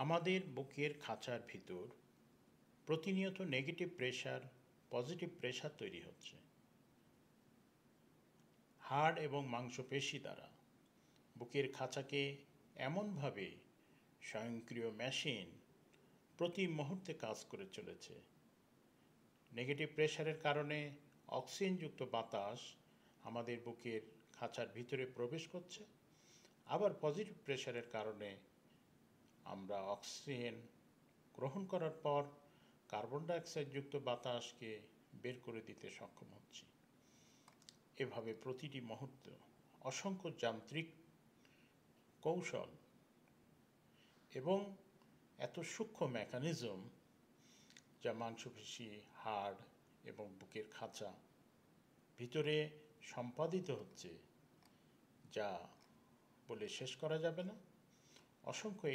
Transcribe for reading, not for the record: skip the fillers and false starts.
আমাদের বুকের খাঁচার ভিতর প্রতিনিয়ত নেগেটিভ প্রেশার, পজিটিভ প্রেশার তৈরি হচ্ছে হাড় এবং মাংসপেশি দ্বারা। বুকের খাঁচাকে এমনভাবে স্বয়ংক্রিয় মেশিন প্রতি মুহূর্তে কাজ করে চলেছে। নেগেটিভ প্রেশারের কারণে অক্সিজেনযুক্ত বাতাস আমাদের বুকের খাঁচার ভিতরে প্রবেশ করছে, আবার পজিটিভ প্রেশারের কারণে আমরা অক্সিজেন গ্রহণ করার পর কার্বন ডাইঅক্সাইডযুক্ত বাতাসকে বের করে দিতে সক্ষম হচ্ছি। এভাবে প্রতিটি মুহূর্ত অসংখ্য যান্ত্রিক কৌশল এবং এত সূক্ষ্ম মেকানিজম যা মাংসপেশি, হাড় এবং বুকের খাঁচা ভিতরে সম্পাদিত হচ্ছে, যা বলে শেষ করা যাবে না। অসংখ্য